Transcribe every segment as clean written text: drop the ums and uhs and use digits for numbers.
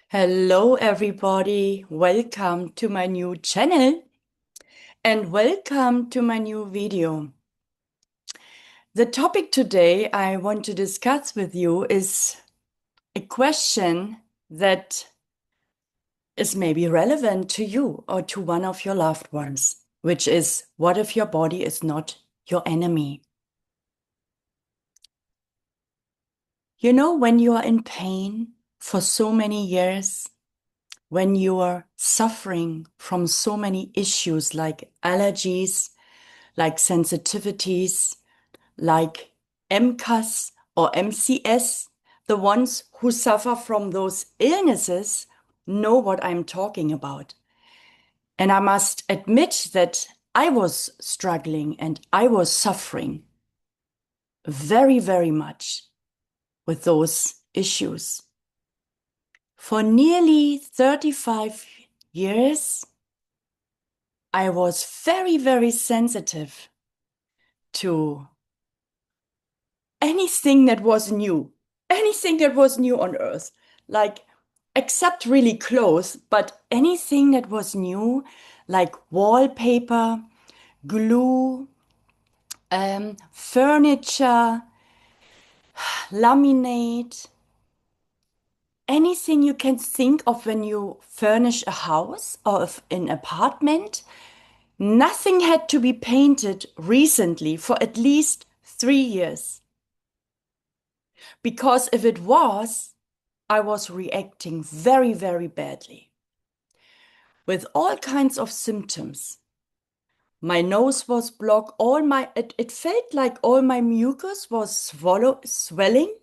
Hello, everybody. Welcome to my new channel and welcome to my new video. The topic today I want to discuss with you is a question that is maybe relevant to you or to one of your loved ones, which is, what if your body is not your enemy? You know, when you are in pain for so many years, when you are suffering from so many issues like allergies, like sensitivities, like MCAS or MCS, the ones who suffer from those illnesses know what I'm talking about. And I must admit that I was struggling and I was suffering very, very much with those issues. For nearly 35 years, I was very, very sensitive to anything that was new on Earth, like, except really clothes, but anything that was new, like wallpaper, glue, furniture, laminate, anything you can think of when you furnish a house or an apartment. Nothing had to be painted recently for at least 3 years. Because if it was, I was reacting very, very badly with all kinds of symptoms. My nose was blocked, it felt like all my mucus was swelling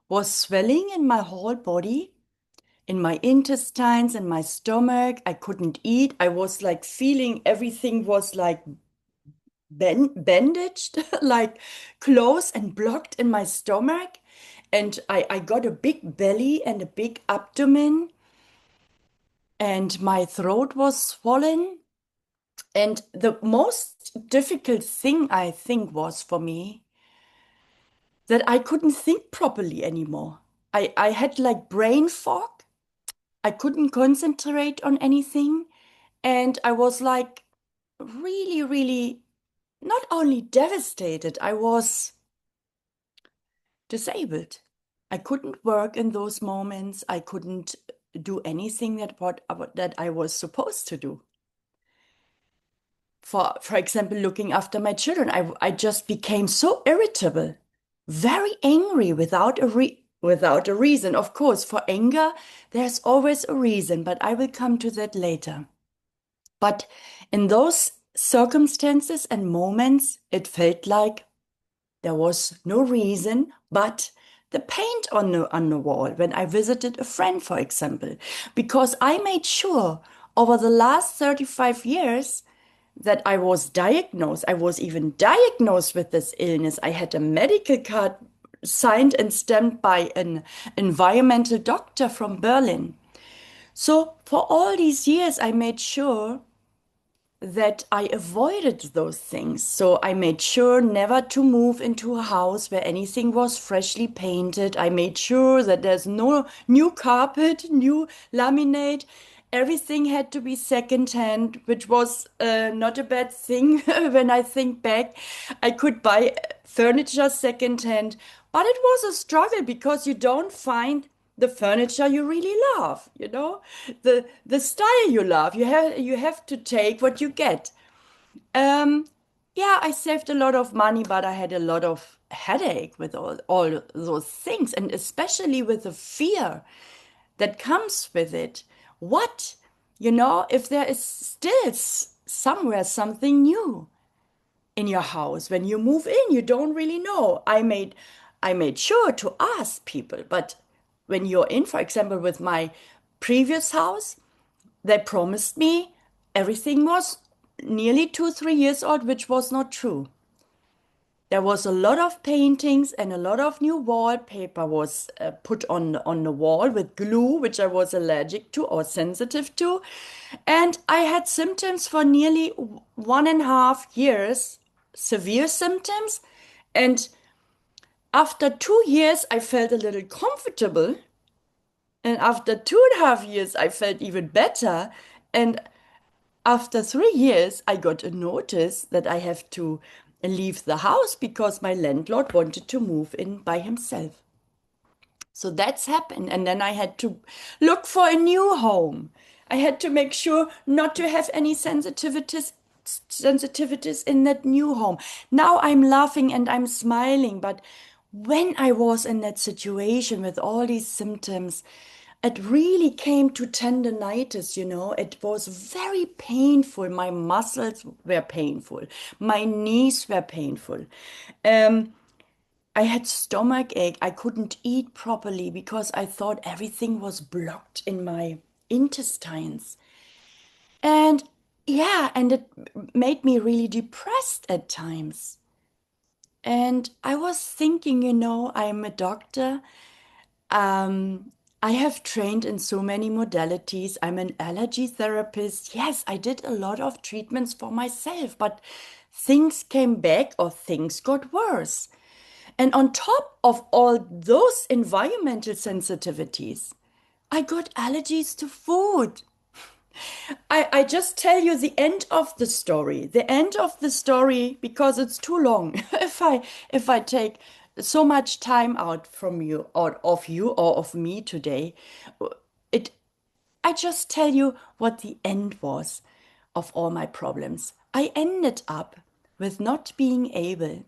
in my whole body, in my intestines, in my stomach. I couldn't eat. I was like feeling everything was like bandaged, like closed and blocked in my stomach. And I got a big belly and a big abdomen, and my throat was swollen. And the most difficult thing, I think, was for me that I couldn't think properly anymore. I had like brain fog. I couldn't concentrate on anything. And I was like really, really not only devastated, I was disabled. I couldn't work in those moments. I couldn't do anything that I was supposed to do. For example, looking after my children, I just became so irritable, very angry without a reason. Of course, for anger, there's always a reason, but I will come to that later. But in those circumstances and moments, it felt like there was no reason but the paint on the wall when I visited a friend, for example, because I made sure over the last 35 years that I was diagnosed. I was even diagnosed with this illness. I had a medical card signed and stamped by an environmental doctor from Berlin. So for all these years, I made sure that I avoided those things. So I made sure never to move into a house where anything was freshly painted. I made sure that there's no new carpet, new laminate. Everything had to be secondhand, which was not a bad thing when I think back. I could buy furniture secondhand, but it was a struggle because you don't find the furniture you really love, the style you love. You have to take what you get. Um, yeah, I saved a lot of money, but I had a lot of headache with all those things, and especially with the fear that comes with it. What, if there is still somewhere something new in your house when you move in, you don't really know. I made sure to ask people, but when you're in, for example, with my previous house, they promised me everything was nearly 2, 3 years old, which was not true. There was a lot of paintings and a lot of new wallpaper was put on the wall with glue, which I was allergic to or sensitive to. And I had symptoms for nearly 1.5 years, severe symptoms. And after 2 years, I felt a little comfortable And after 2.5 years, I felt even better. And after 3 years, I got a notice that I have to leave the house because my landlord wanted to move in by himself. So that's happened. And then I had to look for a new home. I had to make sure not to have any sensitivities in that new home. Now I'm laughing and I'm smiling, but when I was in that situation with all these symptoms, it really came to tendonitis, you know. It was very painful. My muscles were painful. My knees were painful. Um, I had stomach ache. I couldn't eat properly because I thought everything was blocked in my intestines. And yeah, and it made me really depressed at times. And I was thinking, you know, I'm a doctor. I have trained in so many modalities. I'm an allergy therapist. Yes, I did a lot of treatments for myself, but things came back or things got worse. And on top of all those environmental sensitivities, I got allergies to food. I just tell you the end of the story. The end of the story because it's too long. If I take so much time out from you or of you or of me today, it I just tell you what the end was of all my problems. I ended up with not being able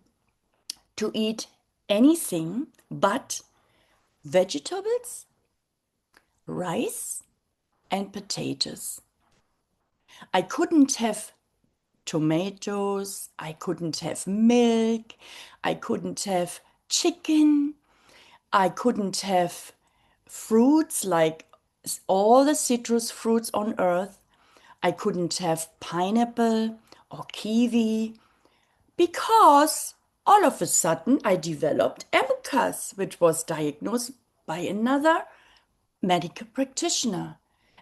to eat anything but vegetables, rice, and potatoes. I couldn't have tomatoes, I couldn't have milk, I couldn't have chicken, I couldn't have fruits like all the citrus fruits on earth. I couldn't have pineapple or kiwi because all of a sudden I developed MCAS, which was diagnosed by another medical practitioner.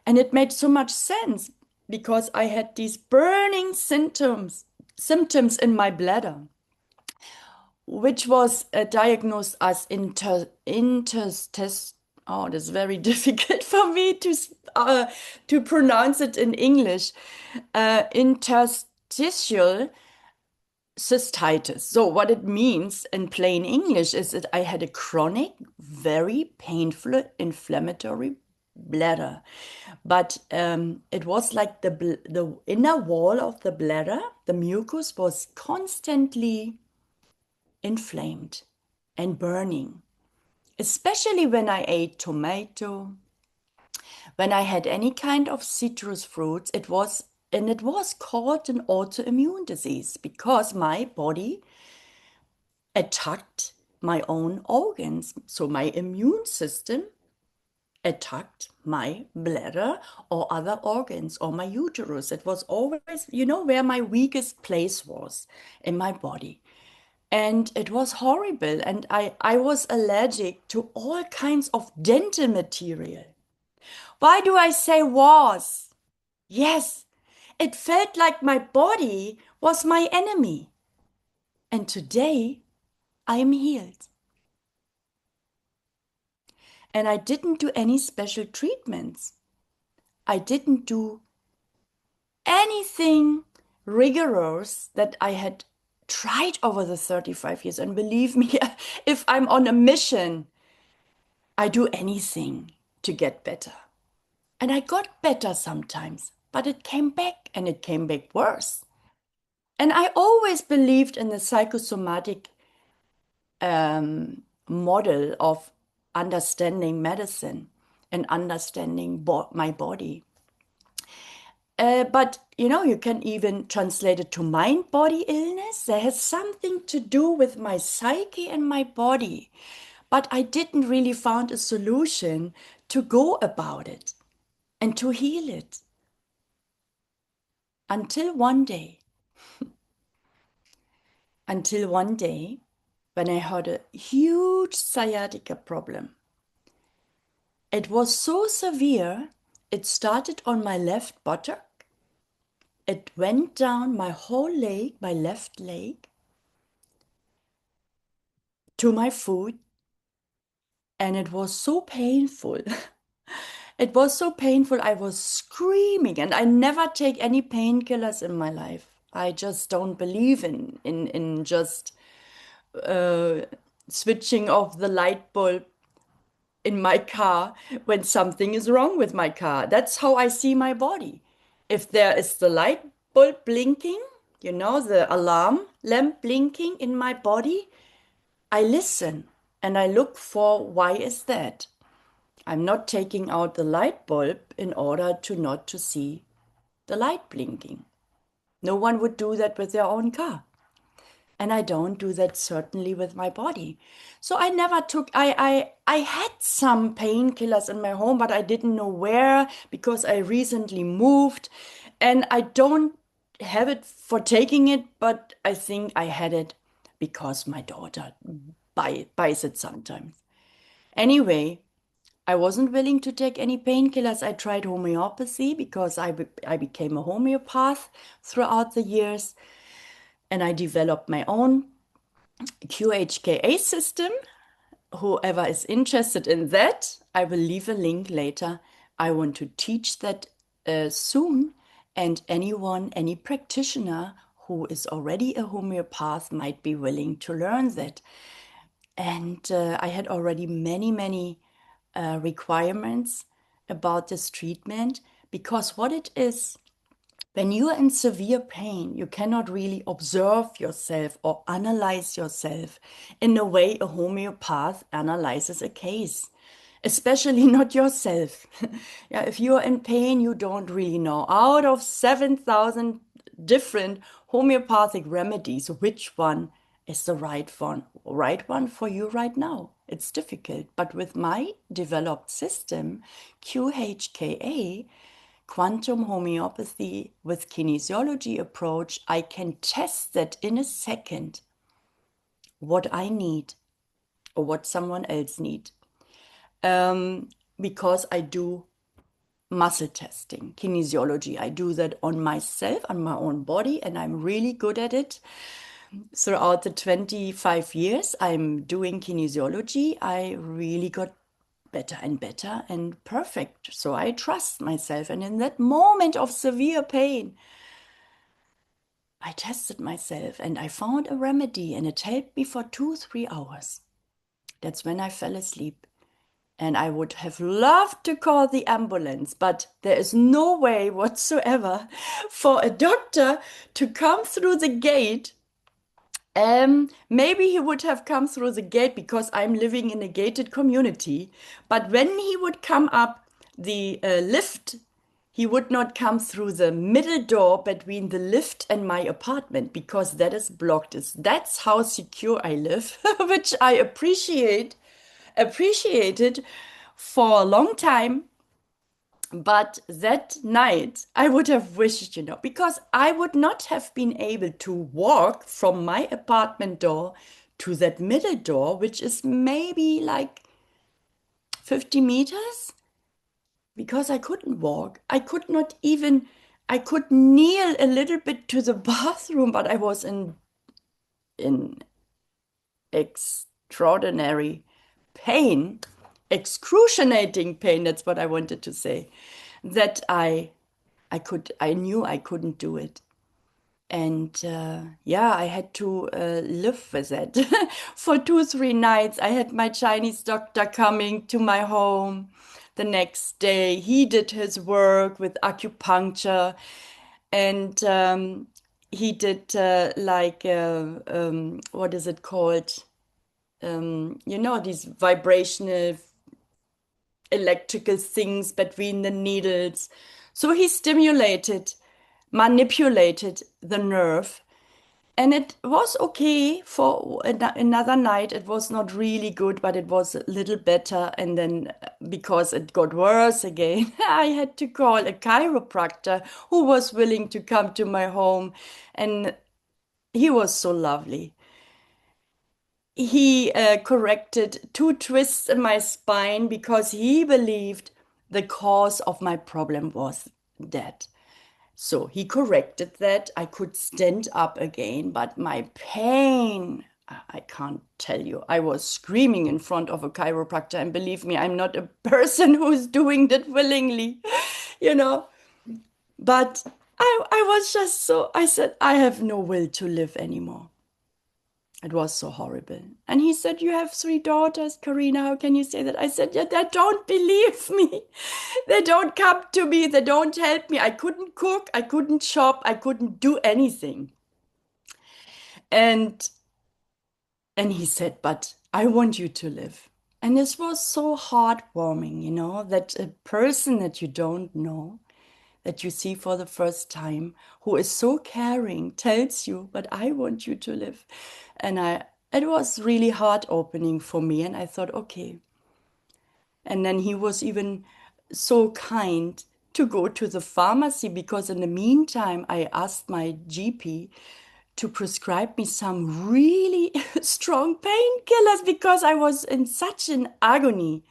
And it made so much sense because I had these burning symptoms in my bladder, which was diagnosed as oh, that's very difficult for me to pronounce it in English. Interstitial cystitis. So what it means in plain English is that I had a chronic, very painful, inflammatory bladder. But it was like the inner wall of the bladder, the mucus was constantly inflamed and burning, especially when I ate tomato, when I had any kind of citrus fruits. It was called an autoimmune disease because my body attacked my own organs. So my immune system attacked my bladder or other organs or my uterus. It was always, you know, where my weakest place was in my body. And it was horrible. And I was allergic to all kinds of dental material. Why do I say was? Yes, it felt like my body was my enemy. And today I am healed. And I didn't do any special treatments. I didn't do anything rigorous that I had tried over the 35 years. And believe me, if I'm on a mission, I do anything to get better. And I got better sometimes, but it came back and it came back worse. And I always believed in the psychosomatic model of understanding medicine and understanding my body. But you know, you can even translate it to mind body illness. There has something to do with my psyche and my body. But I didn't really find a solution to go about it and to heal it until one day. Until one day, when I had a huge sciatica problem. It was so severe, it started on my left buttock. It went down my whole leg, my left leg, to my foot, and it was so painful. It was so painful. I was screaming, and I never take any painkillers in my life. I just don't believe in just uh, switching off the light bulb in my car when something is wrong with my car. That's how I see my body. If there is the light bulb blinking, the alarm lamp blinking in my body, I listen and I look for why is that? I'm not taking out the light bulb in order to not to see the light blinking. No one would do that with their own car. And I don't do that certainly with my body. So I never took, I had some painkillers in my home, but I didn't know where because I recently moved and I don't have it for taking it, but I think I had it because my daughter buys it sometimes. Anyway, I wasn't willing to take any painkillers. I tried homeopathy because I became a homeopath throughout the years and I developed my own QHKA system. Whoever is interested in that, I will leave a link later. I want to teach that soon, and anyone, any practitioner who is already a homeopath might be willing to learn that. And I had already many requirements about this treatment because what it is, when you are in severe pain, you cannot really observe yourself or analyze yourself in the way a homeopath analyzes a case, especially not yourself. Yeah, if you are in pain, you don't really know. Out of 7,000 different homeopathic remedies, which one is the right one for you right now? It's difficult. But with my developed system, QHKA, quantum homeopathy with kinesiology approach, I can test that in a second what I need or what someone else need. Um, because I do muscle testing, kinesiology. I do that on myself, on my own body, and I'm really good at it. Throughout the 25 years I'm doing kinesiology, I really got better and better and perfect. So I trust myself. And in that moment of severe pain, I tested myself and I found a remedy and it helped me for 2, 3 hours. That's when I fell asleep. And I would have loved to call the ambulance, but there is no way whatsoever for a doctor to come through the gate. Maybe he would have come through the gate because I'm living in a gated community. But when he would come up the lift, he would not come through the middle door between the lift and my apartment because that is blocked. That's how secure I live, which I appreciated for a long time. But that night, I would have wished, because I would not have been able to walk from my apartment door to that middle door, which is maybe like 50 meters, because I couldn't walk. I could not even, I could kneel a little bit to the bathroom, but I was in extraordinary pain, excruciating pain, that's what I wanted to say, that I knew I couldn't do it. And yeah, I had to live with it for 2, 3 nights. I had my Chinese doctor coming to my home the next day. He did his work with acupuncture and he did what is it called? These vibrational electrical things between the needles. So he stimulated, manipulated the nerve. And it was okay for another night. It was not really good, but it was a little better. And then, because it got worse again, I had to call a chiropractor who was willing to come to my home. And he was so lovely. He corrected 2 twists in my spine because he believed the cause of my problem was that. So he corrected that. I could stand up again, but my pain I can't tell you. I was screaming in front of a chiropractor, and believe me, I'm not a person who's doing that willingly, you know. But I was just so, I said, I have no will to live anymore. It was so horrible. And he said, you have three daughters, Karina. How can you say that? I said, yeah, they don't believe me. They don't come to me. They don't help me. I couldn't cook. I couldn't shop. I couldn't do anything. And he said, but I want you to live. And this was so heartwarming, that a person that you don't know, that you see for the first time, who is so caring, tells you, but I want you to live. And it was really heart opening for me. And I thought, okay. And then he was even so kind to go to the pharmacy, because in the meantime, I asked my GP to prescribe me some really strong painkillers because I was in such an agony.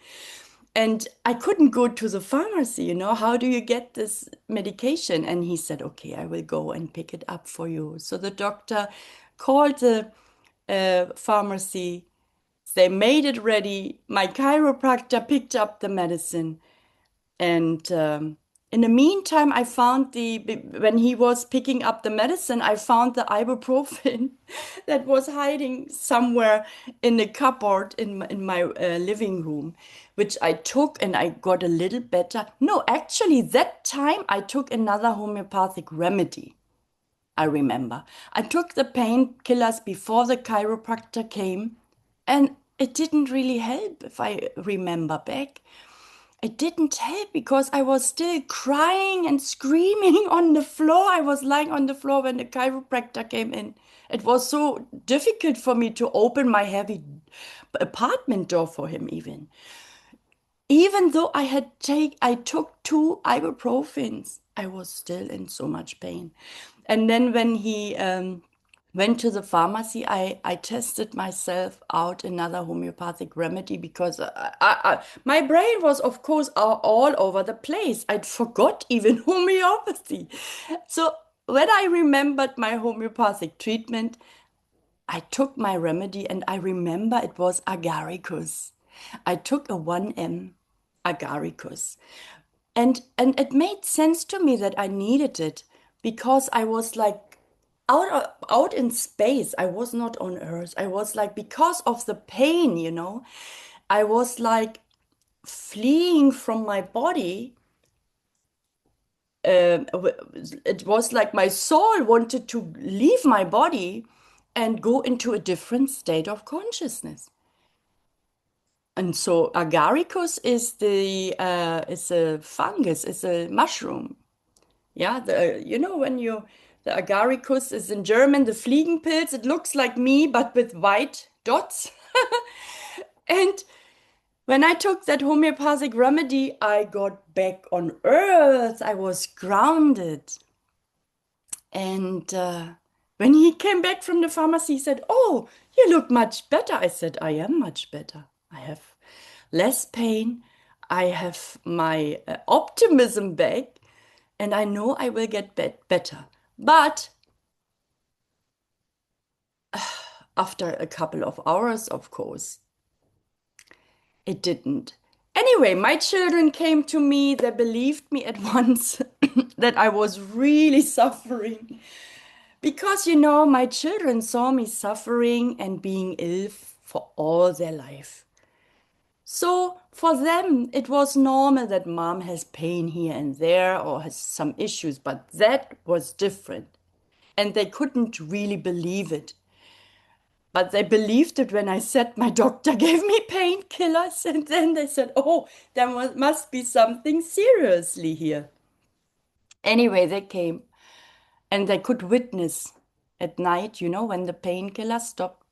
And I couldn't go to the pharmacy, how do you get this medication? And he said, okay, I will go and pick it up for you. So the doctor called the pharmacy. They made it ready. My chiropractor picked up the medicine. And in the meantime, when he was picking up the medicine, I found the ibuprofen that was hiding somewhere in the cupboard in my living room, which I took and I got a little better. No, actually, that time I took another homeopathic remedy. I remember. I took the painkillers before the chiropractor came, and it didn't really help if I remember back. It didn't help because I was still crying and screaming on the floor. I was lying on the floor when the chiropractor came in. It was so difficult for me to open my heavy apartment door for him even. Even though I took two ibuprofens, I was still in so much pain. And then when he went to the pharmacy, I tested myself out another homeopathic remedy because my brain was, of course, all over the place. I'd forgot even homeopathy. So when I remembered my homeopathic treatment, I took my remedy and I remember it was agaricus. I took a 1 m agaricus. And it made sense to me that I needed it because I was like out in space. I was not on Earth. I was like, because of the pain, I was like fleeing from my body. It was like my soul wanted to leave my body and go into a different state of consciousness. And so agaricus is a fungus, is a mushroom. Yeah, when the agaricus is in German, the Fliegenpilz, it looks like me, but with white dots. And when I took that homeopathic remedy, I got back on earth. I was grounded. And when he came back from the pharmacy, he said, oh, you look much better. I said, I am much better. I have less pain. I have my optimism back, and I know I will get better. But after a couple of hours, of course, it didn't. Anyway, my children came to me. They believed me at once that I was really suffering. Because, my children saw me suffering and being ill for all their life. So for them, it was normal that mom has pain here and there or has some issues, but that was different. And they couldn't really believe it. But they believed it when I said my doctor gave me painkillers. And then they said, oh, there must be something seriously here. Anyway, they came and they could witness at night, when the painkiller stopped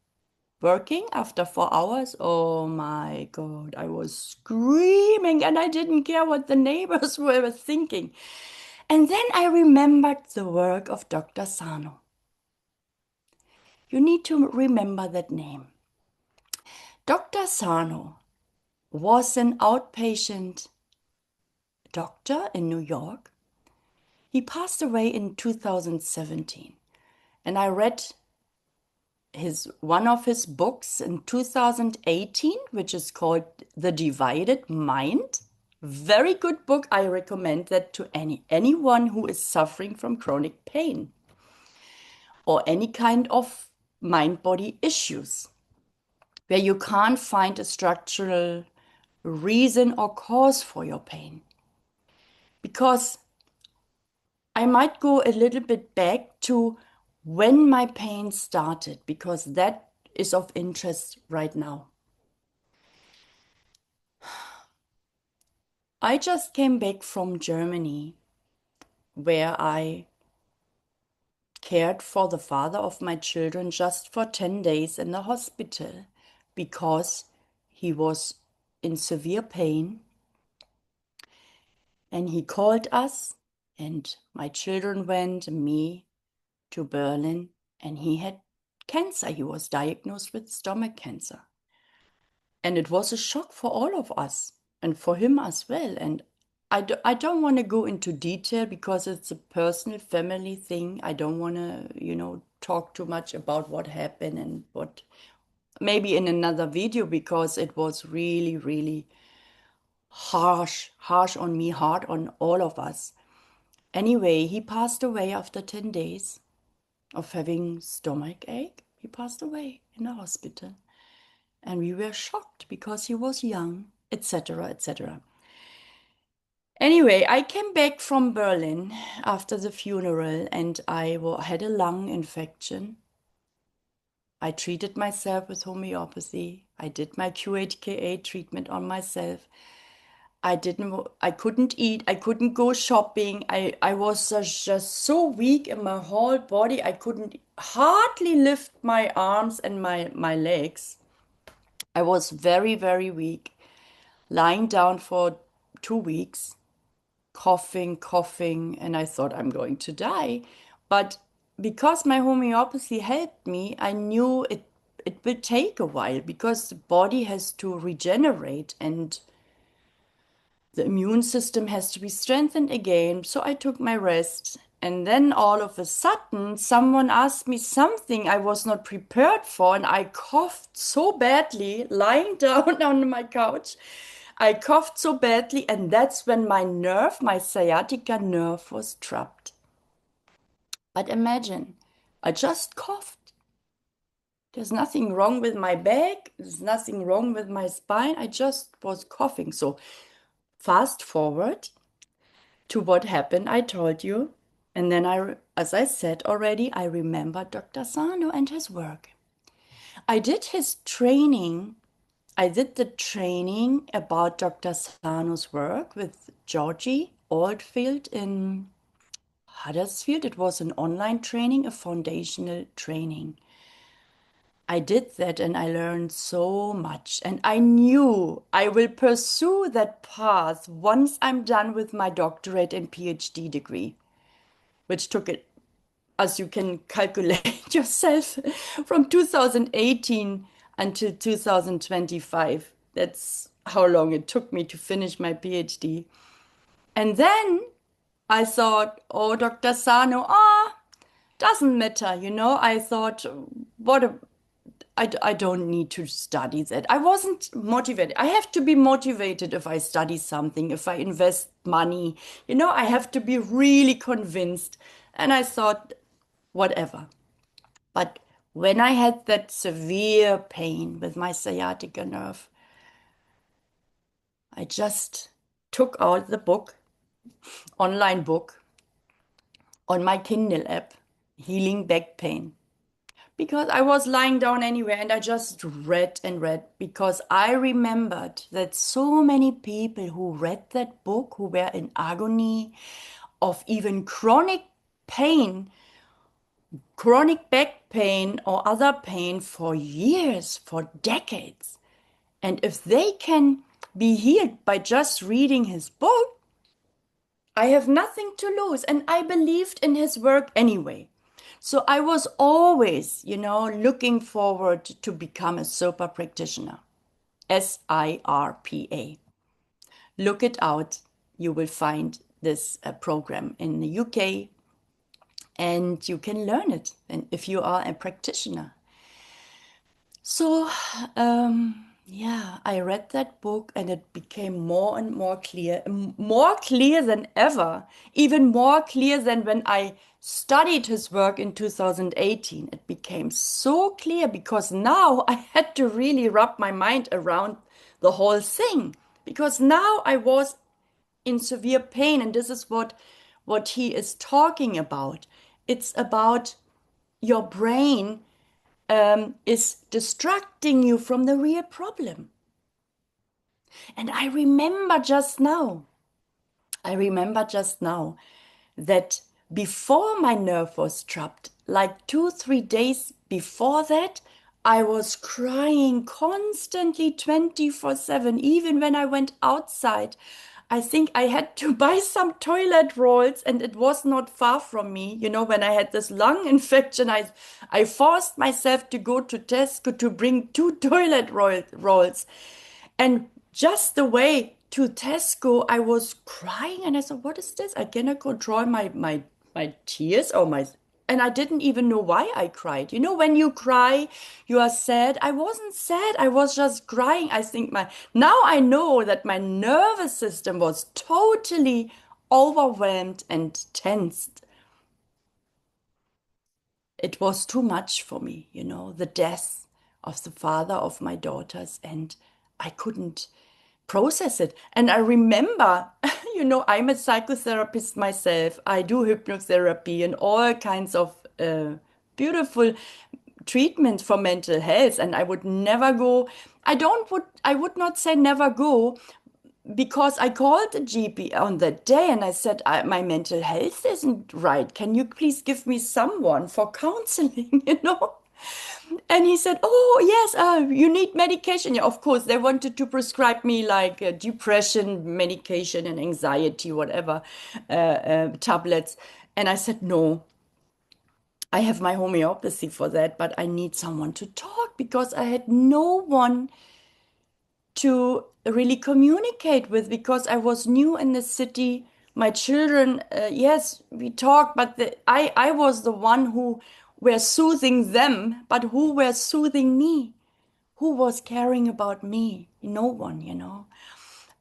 working after 4 hours. Oh my God, I was screaming and I didn't care what the neighbors were thinking. And then I remembered the work of Dr. Sarno. You need to remember that name. Dr. Sarno was an outpatient doctor in New York. He passed away in 2017. And I read his one of his books in 2018, which is called The Divided Mind. Very good book. I recommend that to anyone who is suffering from chronic pain or any kind of mind-body issues where you can't find a structural reason or cause for your pain. Because I might go a little bit back to when my pain started, because that is of interest right now. I just came back from Germany, where I cared for the father of my children just for 10 days in the hospital because he was in severe pain. And he called us, and my children went, and me, to Berlin, and he had cancer. He was diagnosed with stomach cancer. And it was a shock for all of us and for him as well. And I don't want to go into detail because it's a personal family thing. I don't want to, talk too much about what happened and what, maybe in another video, because it was really, really harsh on me, hard on all of us. Anyway, he passed away after 10 days of having stomach ache. He passed away in a hospital. And we were shocked because he was young, etc., etc. Anyway, I came back from Berlin after the funeral and I had a lung infection. I treated myself with homeopathy. I did my Q8Ka treatment on myself. I couldn't eat, I couldn't go shopping. I was just so weak in my whole body. I couldn't hardly lift my arms and my legs. I was very, very weak, lying down for 2 weeks, coughing, and I thought I'm going to die. But because my homeopathy helped me, I knew it will take a while because the body has to regenerate and the immune system has to be strengthened again. So I took my rest. And then all of a sudden, someone asked me something I was not prepared for, and I coughed so badly, lying down on my couch. I coughed so badly, and that's when my sciatica nerve was trapped. But imagine, I just coughed. There's nothing wrong with my back, there's nothing wrong with my spine. I just was coughing. So fast forward to what happened, I told you. And then as I said already, I remembered Dr. Sarno and his work. I did his training. I did the training about Dr. Sarno's work with Georgie Oldfield in Huddersfield. It was an online training, a foundational training. I did that and I learned so much. And I knew I will pursue that path once I'm done with my doctorate and PhD degree, which took it, as you can calculate yourself, from 2018 until 2025. That's how long it took me to finish my PhD. And then I thought, oh, Dr. Sano, doesn't matter, I thought, I don't need to study that. I wasn't motivated. I have to be motivated if I study something, if I invest money. I have to be really convinced. And I thought, whatever. But when I had that severe pain with my sciatica nerve, I just took out the book, online book, on my Kindle app, Healing Back Pain. Because I was lying down anyway and I just read and read because I remembered that so many people who read that book, who were in agony of even pain, chronic back pain or other pain for years, for decades. And if they can be healed by just reading his book, I have nothing to lose. And I believed in his work anyway. So I was always, looking forward to become a SIRPA practitioner. SIRPA. Look it out. You will find this program in the UK and you can learn it. And if you are a practitioner. Yeah, I read that book and it became more and more clear, more clear than ever, even more clear than when I studied his work in 2018. It became so clear because now I had to really wrap my mind around the whole thing because now I was in severe pain, and this is what he is talking about. It's about your brain is distracting you from the real problem. And I remember just now that before my nerve was trapped, like 2, 3 days before that, I was crying constantly 24/7, even when I went outside. I think I had to buy some toilet rolls, and it was not far from me. You know, when I had this lung infection, I forced myself to go to Tesco to bring two rolls. And just the way to Tesco, I was crying and I said, what is this? I cannot control my tears or my and I didn't even know why I cried. You know, when you cry, you are sad. I wasn't sad. I was just crying. I think now I know that my nervous system was totally overwhelmed and tensed. It was too much for me, you know, the death of the father of my daughters, and I couldn't process it. And I remember, you know, I'm a psychotherapist myself. I do hypnotherapy and all kinds of beautiful treatments for mental health. And I would never go. I would not say never go, because I called the GP on that day and I said, my mental health isn't right. Can you please give me someone for counseling, you know? And he said, oh, yes, you need medication. Yeah, of course, they wanted to prescribe me like depression medication and anxiety, whatever, tablets. And I said, no, I have my homeopathy for that, but I need someone to talk because I had no one to really communicate with because I was new in the city. My children, yes, we talked, but I was the one who were soothing them, but who were soothing me? Who was caring about me? No one, you know.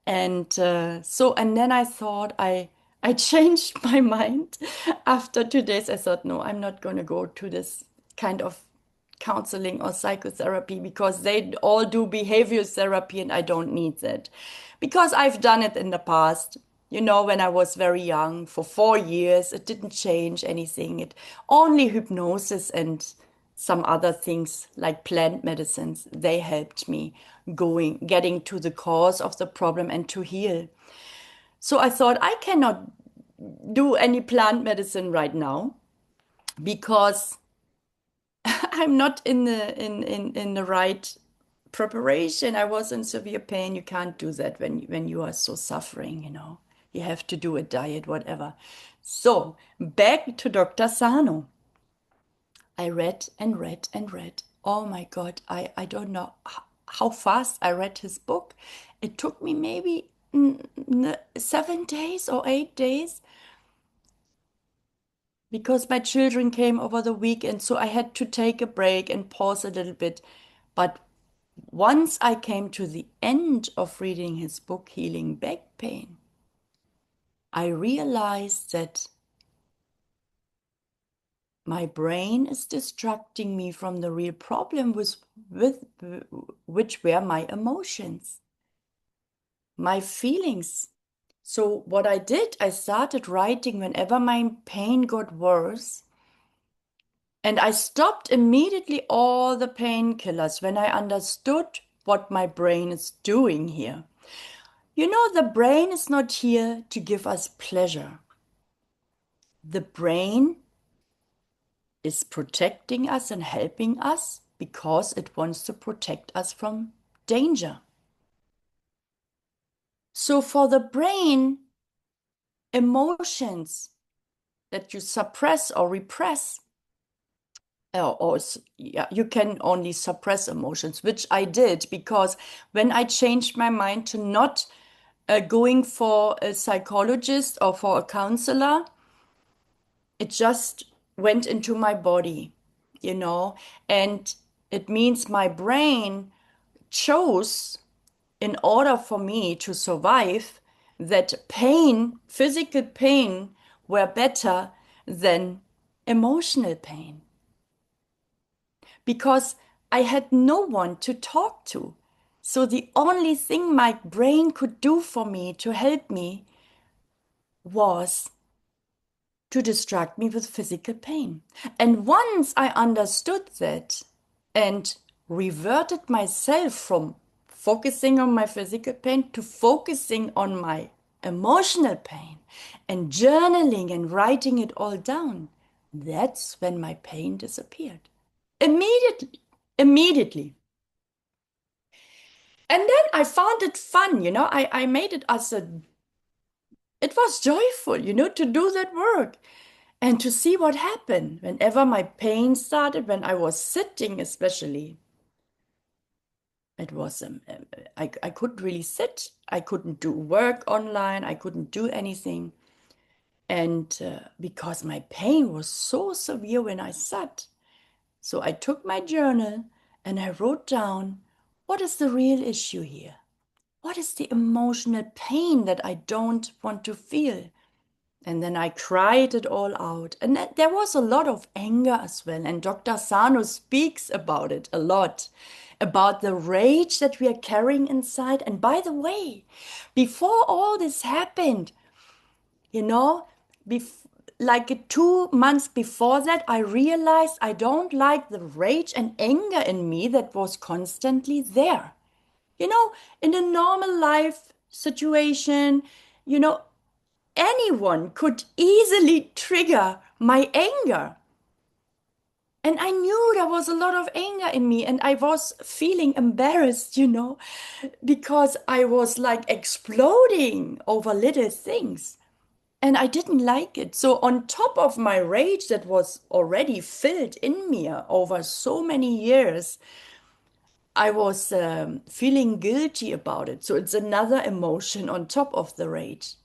And then I thought I changed my mind after 2 days. I thought, no, I'm not going to go to this kind of counseling or psychotherapy because they all do behavioral therapy and I don't need that. Because I've done it in the past. You know, when I was very young, for 4 years, it didn't change anything. It only hypnosis and some other things like plant medicines, they helped me getting to the cause of the problem and to heal. So I thought I cannot do any plant medicine right now because I'm not in the right preparation. I was in severe pain. You can't do that when you are so suffering, you know. You have to do a diet, whatever. So back to Dr. Sarno. I read and read and read. Oh my God, I don't know how fast I read his book. It took me maybe 7 days or 8 days because my children came over the weekend, so I had to take a break and pause a little bit. But once I came to the end of reading his book, Healing Back Pain, I realized that my brain is distracting me from the real problem with which were my emotions, my feelings. So what I did, I started writing whenever my pain got worse, and I stopped immediately all the painkillers when I understood what my brain is doing here. You know, the brain is not here to give us pleasure. The brain is protecting us and helping us because it wants to protect us from danger. So for the brain, emotions that you suppress or repress, yeah, you can only suppress emotions, which I did because when I changed my mind to not going for a psychologist or for a counselor, it just went into my body, you know, and It means my brain chose, in order for me to survive, that pain, physical pain, were better than emotional pain because I had no one to talk to. So the only thing my brain could do for me to help me was to distract me with physical pain. And once I understood that and reverted myself from focusing on my physical pain to focusing on my emotional pain and journaling and writing it all down, that's when my pain disappeared. Immediately. Immediately. And then I found it fun, I made it as it was joyful, to do that work. And to see what happened whenever my pain started, when I was sitting, especially, it was I couldn't really sit. I couldn't do work online. I couldn't do anything, and because my pain was so severe when I sat, so I took my journal and I wrote down what is the real issue here. What is the emotional pain that I don't want to feel? And then I cried it all out. And there was a lot of anger as well. And Dr. Sarno speaks about it a lot, about the rage that we are carrying inside. And by the way, before all this happened, you know, like 2 months before that, I realized I don't like the rage and anger in me that was constantly there. You know, in a normal life situation, you know, anyone could easily trigger my anger. And I knew there was a lot of anger in me, and I was feeling embarrassed, because I was like exploding over little things. And I didn't like it. So, on top of my rage that was already filled in me over so many years, I was feeling guilty about it. So, it's another emotion on top of the rage.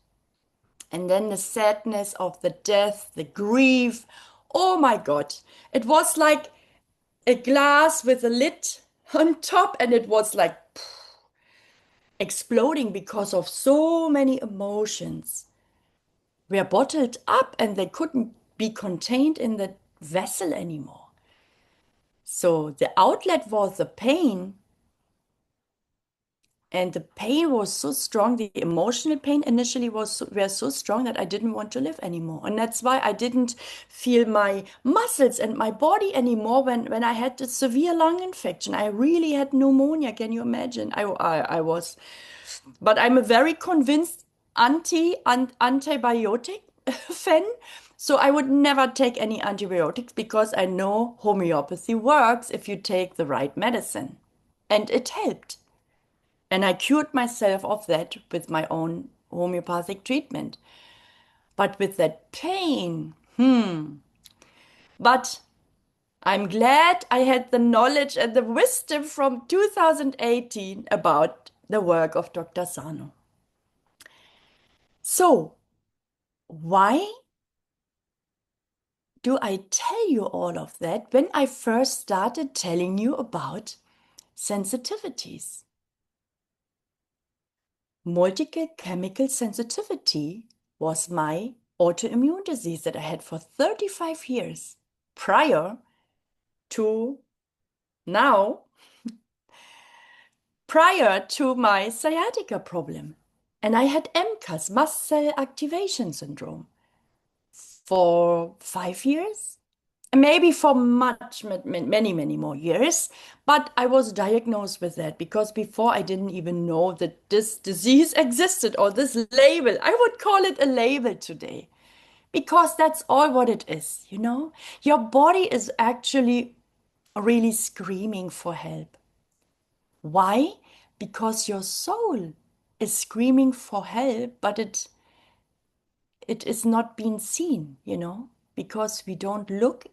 And then the sadness of the death, the grief. Oh my God. It was like a glass with a lid on top, and it was like exploding because of so many emotions were bottled up and they couldn't be contained in the vessel anymore. So the outlet was the pain. And the pain was so strong, the emotional pain initially were so strong that I didn't want to live anymore. And that's why I didn't feel my muscles and my body anymore when I had the severe lung infection. I really had pneumonia. Can you imagine? I was, but I'm a very convinced antibiotic fan. So I would never take any antibiotics because I know homeopathy works if you take the right medicine. And it helped. And I cured myself of that with my own homeopathic treatment. But with that pain, But I'm glad I had the knowledge and the wisdom from 2018 about the work of Dr. Sarno. So, why do I tell you all of that when I first started telling you about sensitivities? Multiple chemical sensitivity was my autoimmune disease that I had for 35 years prior to now, prior to my sciatica problem. And I had MCAS, mast cell activation syndrome, for 5 years. Maybe for many, many more years. But I was diagnosed with that because before I didn't even know that this disease existed or this label. I would call it a label today because that's all what it is. Your body is actually really screaming for help. Why? Because your soul is screaming for help, but it is not being seen, because we don't look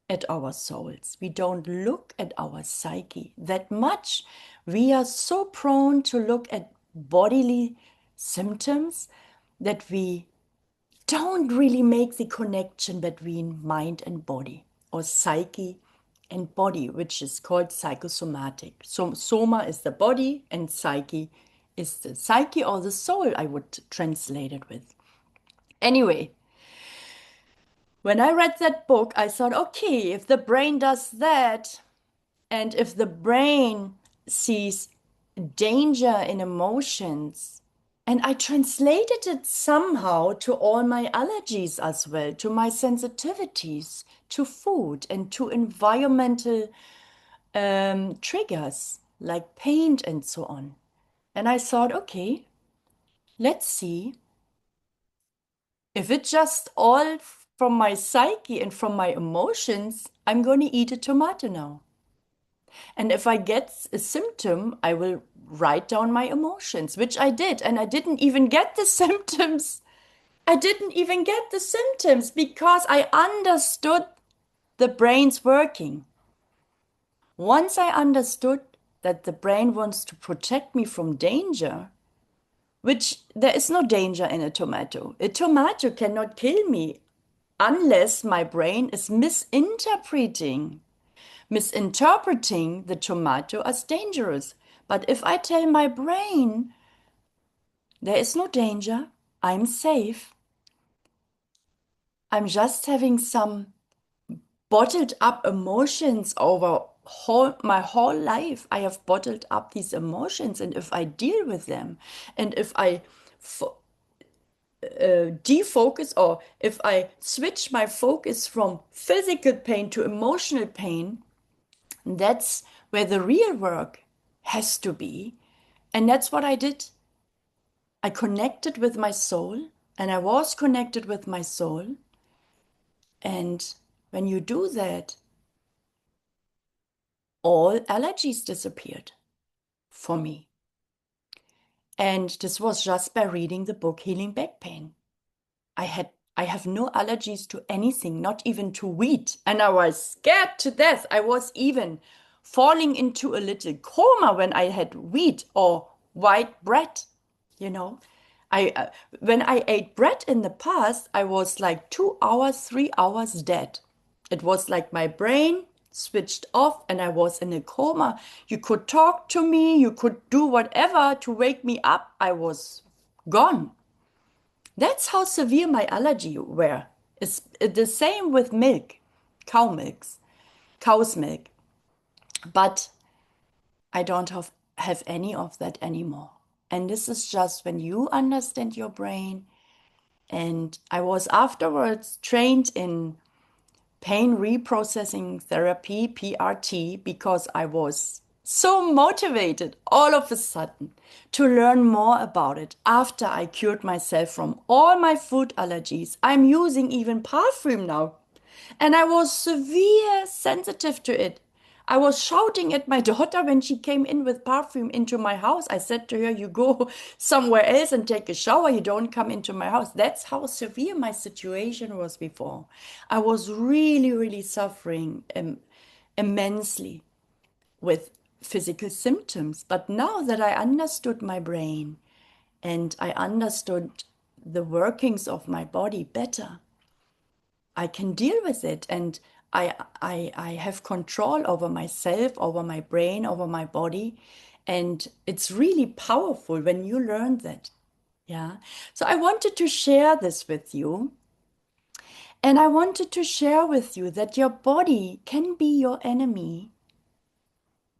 at our souls. We don't look at our psyche that much. We are so prone to look at bodily symptoms that we don't really make the connection between mind and body or psyche and body, which is called psychosomatic. So soma is the body and psyche is the psyche or the soul, I would translate it with. Anyway, when I read that book, I thought, okay, if the brain does that, and if the brain sees danger in emotions, and I translated it somehow to all my allergies as well, to my sensitivities, to food, and to environmental triggers like pain and so on. And I thought, okay, let's see if it's just all from my psyche and from my emotions, I'm going to eat a tomato now. And if I get a symptom, I will write down my emotions, which I did. And I didn't even get the symptoms. I didn't even get the symptoms because I understood the brain's working. Once I understood that the brain wants to protect me from danger, which there is no danger in a tomato. A tomato cannot kill me unless my brain is misinterpreting the tomato as dangerous. But if I tell my brain there is no danger, I'm safe, I'm just having some bottled up emotions over my whole life. I have bottled up these emotions, and if I deal with them, and if I defocus, or if I switch my focus from physical pain to emotional pain, that's where the real work has to be. And that's what I did. I connected with my soul, and I was connected with my soul. And when you do that, all allergies disappeared for me. And this was just by reading the book Healing Back Pain. I have no allergies to anything, not even to wheat. And I was scared to death. I was even falling into a little coma when I had wheat or white bread, you know. When I ate bread in the past, I was like 2 hours, 3 hours dead. It was like my brain switched off and I was in a coma. You could talk to me, you could do whatever to wake me up. I was gone. That's how severe my allergy were. It's the same with milk, cow milks, cow's milk. But I don't have any of that anymore. And this is just when you understand your brain. And I was afterwards trained in pain reprocessing therapy, PRT, because I was so motivated all of a sudden to learn more about it after I cured myself from all my food allergies. I'm using even perfume now. And I was severe sensitive to it. I was shouting at my daughter when she came in with perfume into my house. I said to her, you go somewhere else and take a shower. You don't come into my house. That's how severe my situation was before. I was really, really suffering immensely with physical symptoms. But now that I understood my brain and I understood the workings of my body better, I can deal with it, and I have control over myself, over my brain, over my body, and it's really powerful when you learn that. Yeah. So I wanted to share this with you, and I wanted to share with you that your body can be your enemy,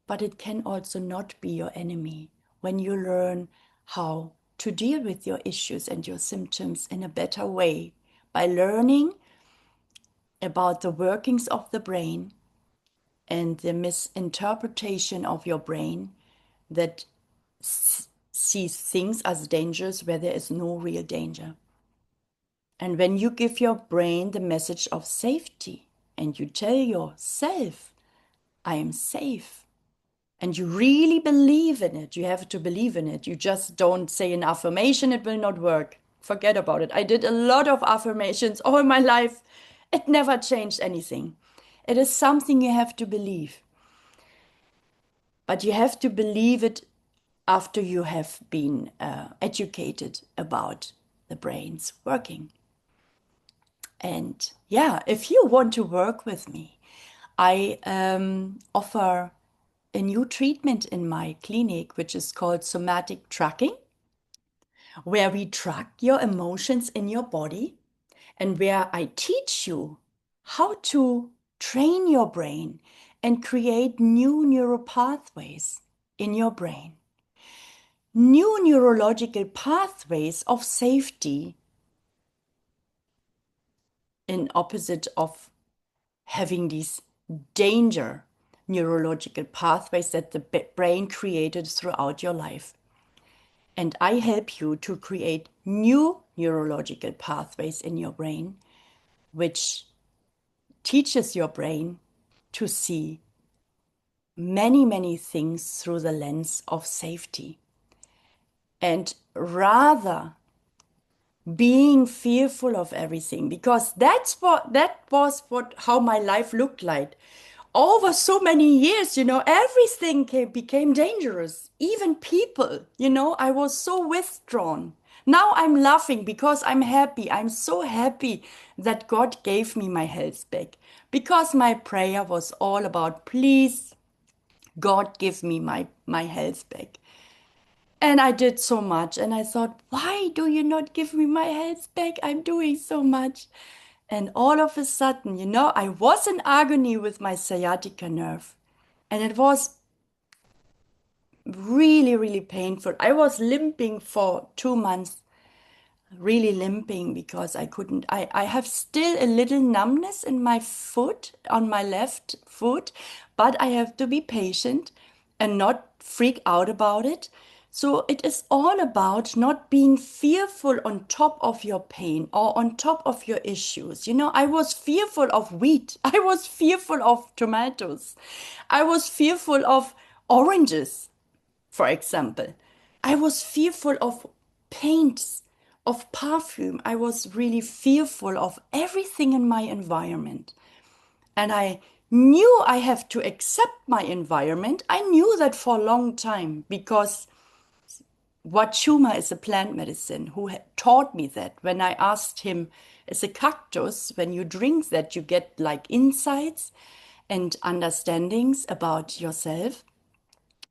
but it can also not be your enemy when you learn how to deal with your issues and your symptoms in a better way by learning about the workings of the brain and the misinterpretation of your brain that sees things as dangerous where there is no real danger. And when you give your brain the message of safety and you tell yourself, I am safe, and you really believe in it, you have to believe in it. You just don't say an affirmation, it will not work. Forget about it. I did a lot of affirmations all my life. It never changed anything. It is something you have to believe. But you have to believe it after you have been educated about the brain's working. And yeah, if you want to work with me, I offer a new treatment in my clinic, which is called somatic tracking, where we track your emotions in your body and where I teach you how to train your brain and create new neural pathways in your brain, new neurological pathways of safety in opposite of having these danger neurological pathways that the brain created throughout your life. And I help you to create new neurological pathways in your brain, which teaches your brain to see many, many things through the lens of safety. And rather being fearful of everything, because that was what how my life looked like over so many years. Everything became dangerous, even people. I was so withdrawn. Now I'm laughing because I'm happy. I'm so happy that God gave me my health back, because my prayer was all about, please God, give me my health back. And I did so much. And I thought, why do you not give me my health back? I'm doing so much. And all of a sudden, I was in agony with my sciatica nerve. And it was really, really painful. I was limping for 2 months, really limping because I couldn't. I have still a little numbness in my foot, on my left foot, but I have to be patient and not freak out about it. So it is all about not being fearful on top of your pain or on top of your issues. I was fearful of wheat. I was fearful of tomatoes. I was fearful of oranges, for example. I was fearful of paints, of perfume. I was really fearful of everything in my environment. And I knew I have to accept my environment. I knew that for a long time because what Schumer is a plant medicine who taught me that when I asked him, as a cactus, when you drink that, you get like insights and understandings about yourself.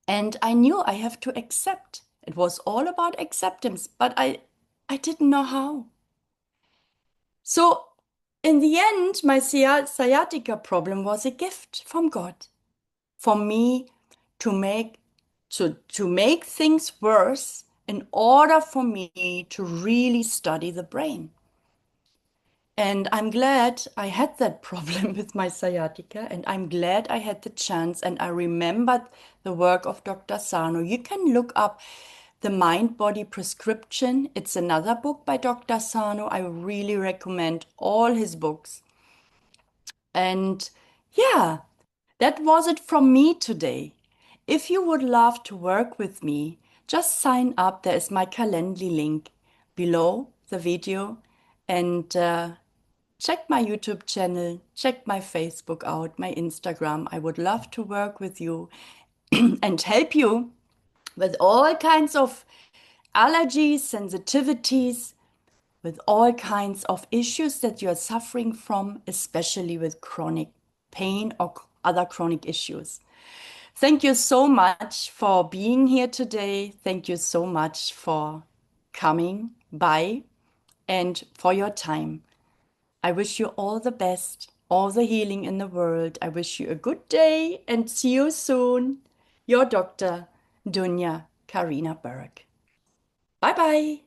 And I knew I have to accept. It was all about acceptance, but I didn't know how. So in the end, my sciatica problem was a gift from God for me to make to make things worse in order for me to really study the brain. And I'm glad I had that problem with my sciatica, and I'm glad I had the chance, and I remembered the work of Dr. Sarno. You can look up The Mind Body Prescription. It's another book by Dr. Sarno. I really recommend all his books. And yeah, that was it from me today. If you would love to work with me, just sign up. There is my Calendly link below the video. And check my YouTube channel, check my Facebook out, my Instagram. I would love to work with you and help you with all kinds of allergies, sensitivities, with all kinds of issues that you're suffering from, especially with chronic pain or other chronic issues. Thank you so much for being here today. Thank you so much for coming by and for your time. I wish you all the best, all the healing in the world. I wish you a good day and see you soon. Your Dr. Dunja Karina Berg. Bye bye.